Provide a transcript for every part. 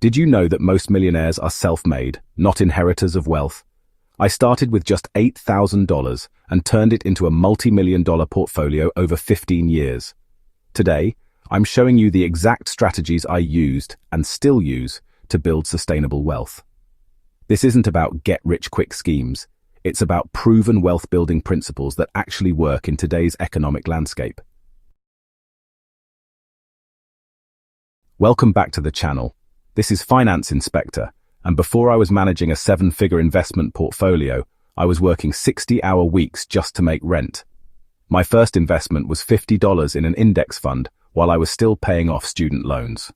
Did you know that most millionaires are self-made, not inheritors of wealth? I started with just $8,000 and turned it into a multi-million-dollar portfolio over 15 years. Today, I'm showing you the exact strategies I used and still use to build sustainable wealth. This isn't about get-rich-quick schemes. It's about proven wealth-building principles that actually work in today's economic landscape. Welcome back to the channel. This is Finance Inspector, and before I was managing a seven-figure investment portfolio, I was working 60-hour weeks just to make rent. My first investment was $50 in an index fund while I was still paying off student loans.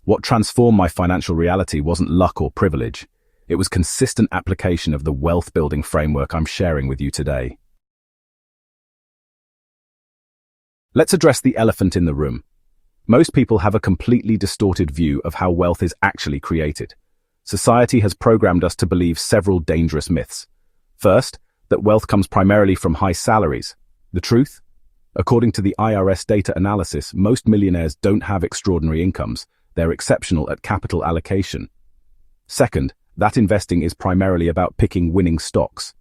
What transformed my financial reality wasn't luck or privilege. It was consistent application of the wealth-building framework I'm sharing with you today. Let's address the elephant in the room. Most people have a completely distorted view of how wealth is actually created. Society has programmed us to believe several dangerous myths. First, that wealth comes primarily from high salaries. The truth? According to the IRS data analysis, most millionaires don't have extraordinary incomes. They're exceptional at capital allocation. Second, that investing is primarily about picking winning stocks.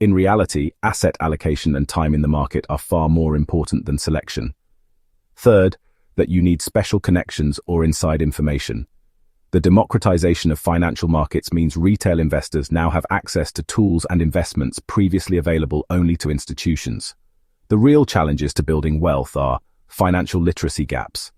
In reality, asset allocation and time in the market are far more important than selection. Third, that you need special connections or inside information. The democratization of financial markets means retail investors now have access to tools and investments previously available only to institutions. The real challenges to building wealth are financial literacy gaps.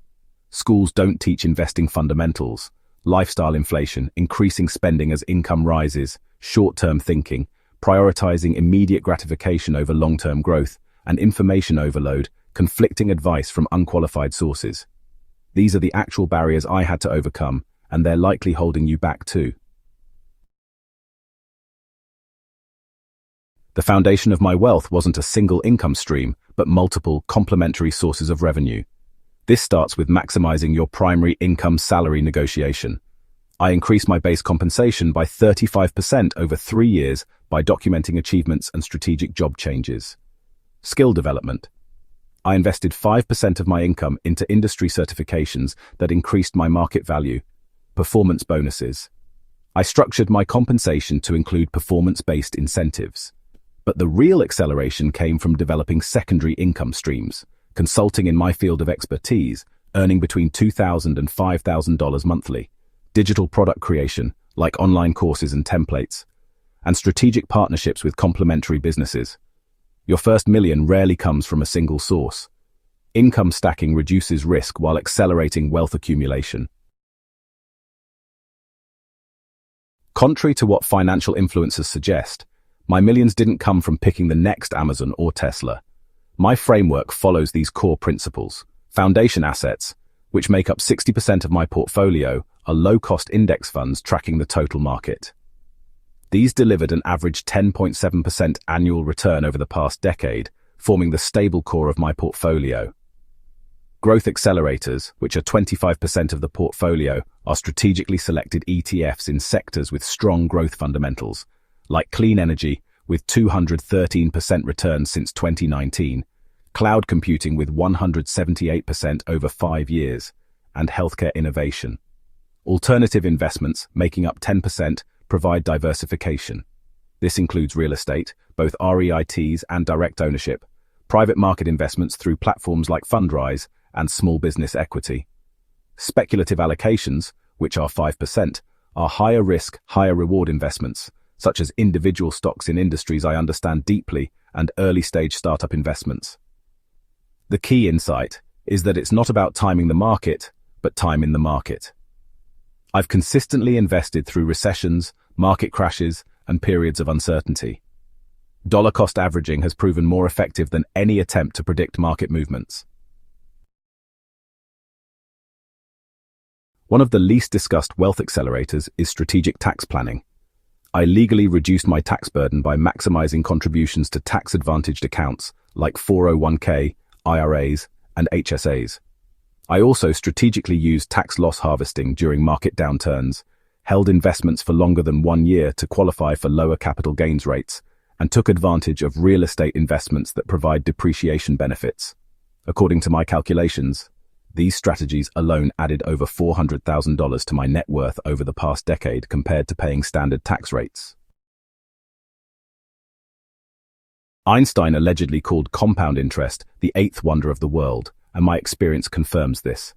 Schools don't teach investing fundamentals, lifestyle inflation, increasing spending as income rises, short-term thinking, prioritizing immediate gratification over long-term growth, and information overload, conflicting advice from unqualified sources. These are the actual barriers I had to overcome, and they're likely holding you back too. The foundation of my wealth wasn't a single income stream, but multiple complementary sources of revenue. This starts with maximizing your primary income salary negotiation. I increased my base compensation by 35% over 3 years by documenting achievements and strategic job changes. Skill development. I invested 5% of my income into industry certifications that increased my market value. Performance bonuses. I structured my compensation to include performance-based incentives. But the real acceleration came from developing secondary income streams, consulting in my field of expertise, earning between $2,000 and $5,000 monthly, digital product creation, like online courses and templates, and strategic partnerships with complementary businesses. Your first million rarely comes from a single source. Income stacking reduces risk while accelerating wealth accumulation. Contrary to what financial influencers suggest, my millions didn't come from picking the next Amazon or Tesla. My framework follows these core principles. Foundation assets, which make up 60% of my portfolio, are low-cost index funds tracking the total market. These delivered an average 10.7% annual return over the past decade, forming the stable core of my portfolio. Growth accelerators, which are 25% of the portfolio, are strategically selected ETFs in sectors with strong growth fundamentals, like clean energy with 213% returns since 2019, cloud computing with 178% over 5 years, and healthcare innovation. Alternative investments, making up 10%, provide diversification. This includes real estate, both REITs and direct ownership, private market investments through platforms like Fundrise, and small business equity. Speculative allocations, which are 5%, are higher risk, higher reward investments, such as individual stocks in industries I understand deeply and early-stage startup investments. The key insight is that it's not about timing the market, but time in the market. I've consistently invested through recessions, market crashes, and periods of uncertainty. Dollar cost averaging has proven more effective than any attempt to predict market movements. One of the least discussed wealth accelerators is strategic tax planning. I legally reduced my tax burden by maximizing contributions to tax-advantaged accounts like 401k, IRAs, and HSAs. I also strategically used tax loss harvesting during market downturns, held investments for longer than 1 year to qualify for lower capital gains rates, and took advantage of real estate investments that provide depreciation benefits. According to my calculations, These strategies alone added over $400,000 to my net worth over the past decade compared to paying standard tax rates. Einstein allegedly called compound interest the eighth wonder of the world, and my experience confirms this.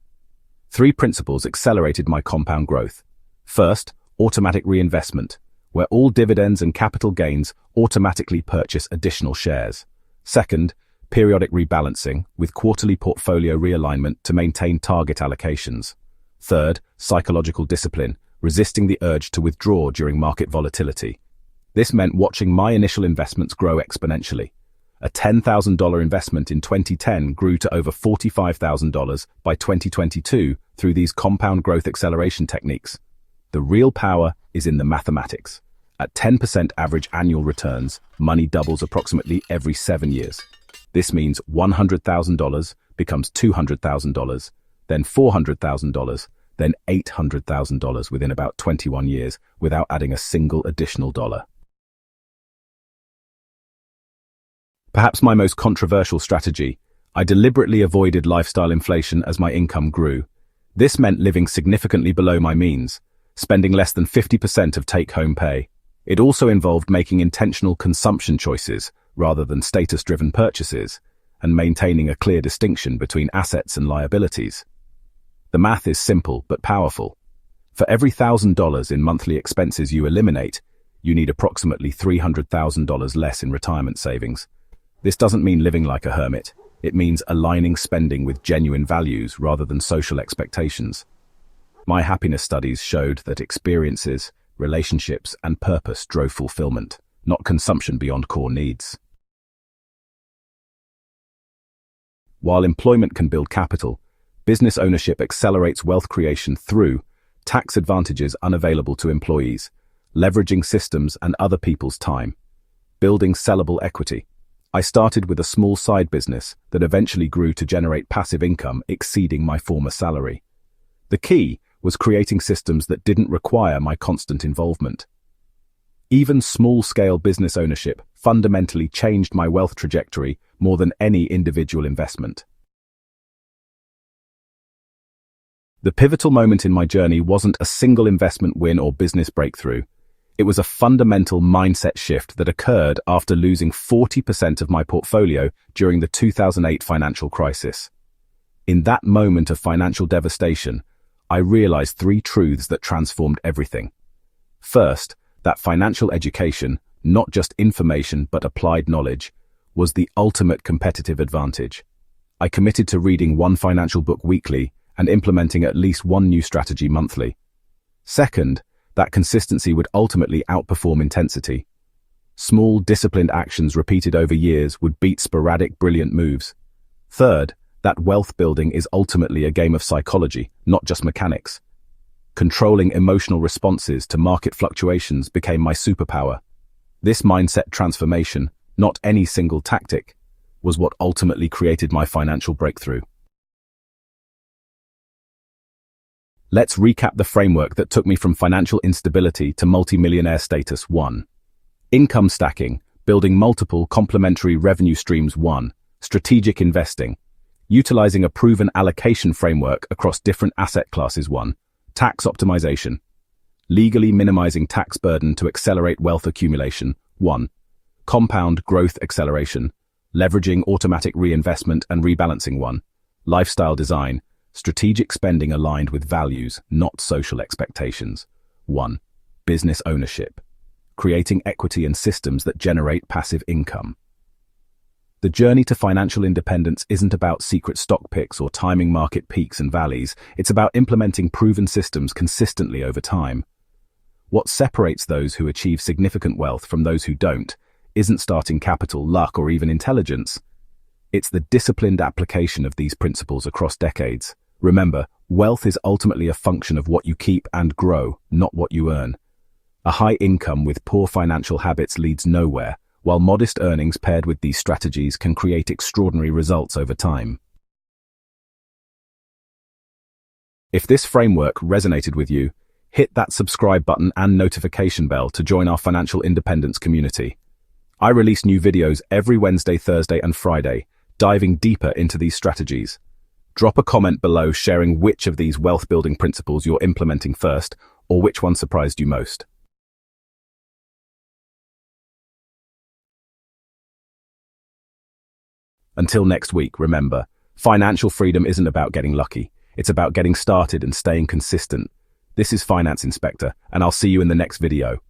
3 principles accelerated my compound growth. First, automatic reinvestment, where all dividends and capital gains automatically purchase additional shares. Second, periodic rebalancing, with quarterly portfolio realignment to maintain target allocations. Third, psychological discipline, resisting the urge to withdraw during market volatility. This meant watching my initial investments grow exponentially. A $10,000 investment in 2010 grew to over $45,000 by 2022 through these compound growth acceleration techniques. The real power is in the mathematics. At 10% average annual returns, money doubles approximately every 7 years. This means $100,000 becomes $200,000, then $400,000, then $800,000 within about 21 years without adding a single additional dollar. Perhaps my most controversial strategy, I deliberately avoided lifestyle inflation as my income grew. This meant living significantly below my means, spending less than 50% of take-home pay. It also involved making intentional consumption choices rather than status-driven purchases, and maintaining a clear distinction between assets and liabilities. The math is simple but powerful. For every $1,000 in monthly expenses you eliminate, you need approximately $300,000 less in retirement savings. This doesn't mean living like a hermit. It means aligning spending with genuine values rather than social expectations. My happiness studies showed that experiences, relationships, and purpose drove fulfillment, not consumption beyond core needs. While employment can build capital, business ownership accelerates wealth creation through tax advantages unavailable to employees, leveraging systems and other people's time, building sellable equity. I started with a small side business that eventually grew to generate passive income exceeding my former salary. The key was creating systems that didn't require my constant involvement. Even small-scale business ownership fundamentally changed my wealth trajectory more than any individual investment. The pivotal moment in my journey wasn't a single investment win or business breakthrough. It was a fundamental mindset shift that occurred after losing 40% of my portfolio during the 2008 financial crisis. In that moment of financial devastation, I realized 3 truths that transformed everything. First, that financial education, not just information but applied knowledge, was the ultimate competitive advantage. I committed to reading 1 financial book weekly and implementing at least 1 new strategy monthly. Second, that consistency would ultimately outperform intensity. Small, disciplined actions repeated over years would beat sporadic, brilliant moves. Third, that wealth building is ultimately a game of psychology, not just mechanics. Controlling emotional responses to market fluctuations became my superpower. This mindset transformation, not any single tactic, was what ultimately created my financial breakthrough. Let's recap the framework that took me from financial instability to multimillionaire status. 1. Income stacking, building multiple complementary revenue streams. 1. Strategic investing, utilizing a proven allocation framework across different asset classes. 1. Tax optimization, legally minimizing tax burden to accelerate wealth accumulation. 1. Compound growth acceleration, leveraging automatic reinvestment and rebalancing. 1. Lifestyle design, strategic spending aligned with values, not social expectations. 1. Business ownership, creating equity and systems that generate passive income. The journey to financial independence isn't about secret stock picks or timing market peaks and valleys. It's about implementing proven systems consistently over time. What separates those who achieve significant wealth from those who don't isn't starting capital, luck, or even intelligence. It's the disciplined application of these principles across decades. Remember, wealth is ultimately a function of what you keep and grow, not what you earn. A high income with poor financial habits leads nowhere, while modest earnings paired with these strategies can create extraordinary results over time. If this framework resonated with you, hit that subscribe button and notification bell to join our financial independence community. I release new videos every Wednesday, Thursday, and Friday, diving deeper into these strategies. Drop a comment below sharing which of these wealth-building principles you're implementing first, or which one surprised you most. Until next week, remember, financial freedom isn't about getting lucky. It's about getting started and staying consistent. This is Finance Inspector, and I'll see you in the next video.